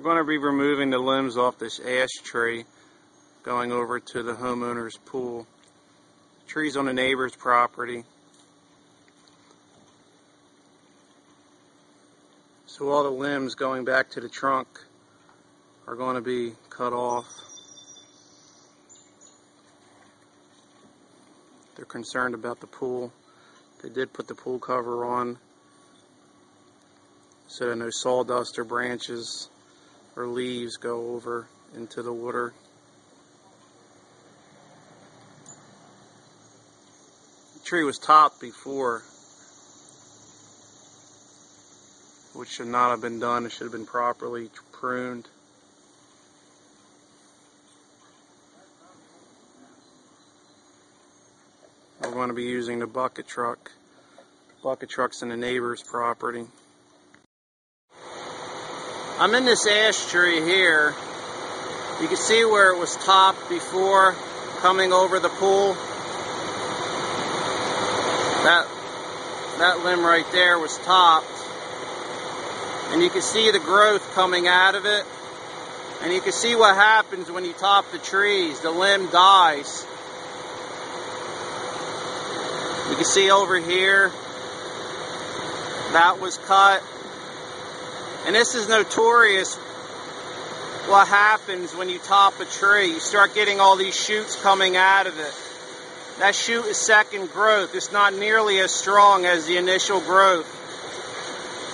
going to be removing the limbs off this ash tree, going over to the homeowner's pool. The tree's on the neighbor's property. So all the limbs going back to the trunk are going to be cut off. They're concerned about the pool. They did put the pool cover on so that no sawdust or branches or leaves go over into the water. The tree was topped before, which should not have been done. It should have been properly pruned. We're going to be using the bucket truck. The bucket truck's in the neighbor's property. I'm in this ash tree here. You can see where it was topped before coming over the pool. That limb right there was topped. And you can see the growth coming out of it. And you can see what happens when you top the trees. The limb dies. You can see over here, that was cut. And this is notorious what happens when you top a tree. You start getting all these shoots coming out of it. That shoot is second growth. It's not nearly as strong as the initial growth.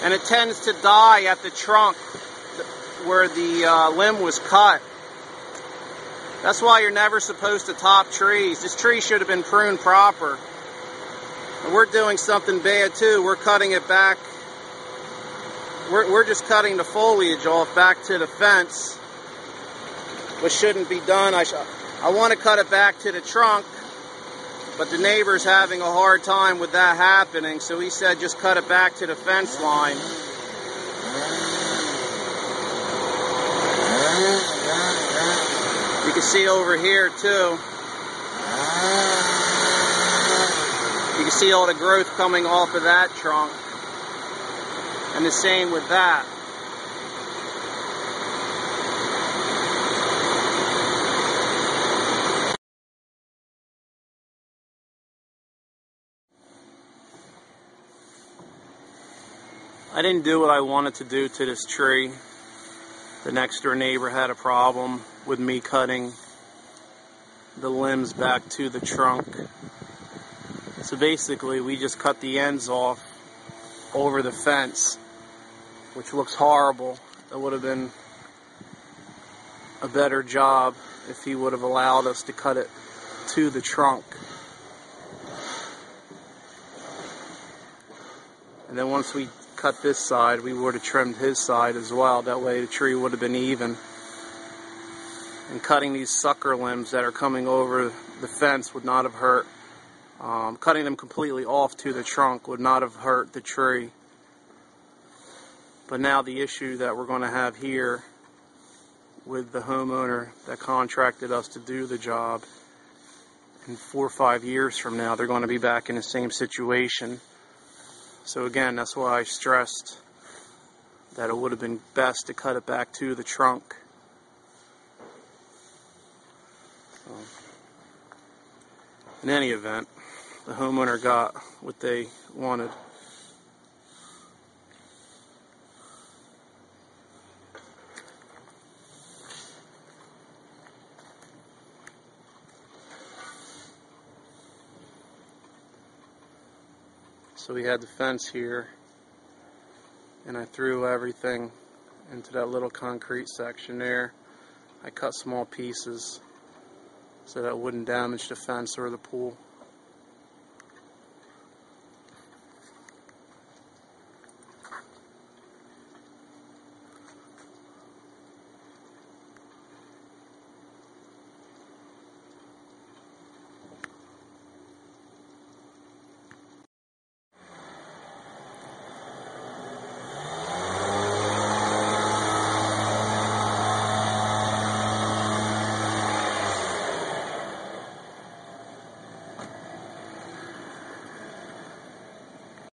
And it tends to die at the trunk where the limb was cut. That's why you're never supposed to top trees. This tree should have been pruned proper. And we're doing something bad too. We're cutting it back. We're just cutting the foliage off back to the fence, which shouldn't be done. I want to cut it back to the trunk, but the neighbor's having a hard time with that happening, so he said just cut it back to the fence line. You can see over here too. You can see all the growth coming off of that trunk. And the same with that. I didn't do what I wanted to do to this tree. The next door neighbor had a problem with me cutting the limbs back to the trunk. So basically we just cut the ends off over the fence, which looks horrible. It would have been a better job if he would have allowed us to cut it to the trunk. And then once we cut this side, we would have trimmed his side as well. That way the tree would have been even. And cutting these sucker limbs that are coming over the fence would not have hurt. Cutting them completely off to the trunk would not have hurt the tree. But now the issue that we're going to have here with the homeowner that contracted us to do the job, in 4 or 5 years from now, they're going to be back in the same situation. So again, that's why I stressed that it would have been best to cut it back to the trunk. So, in any event, the homeowner got what they wanted. So we had the fence here, and I threw everything into that little concrete section there. I cut small pieces so that it wouldn't damage the fence or the pool.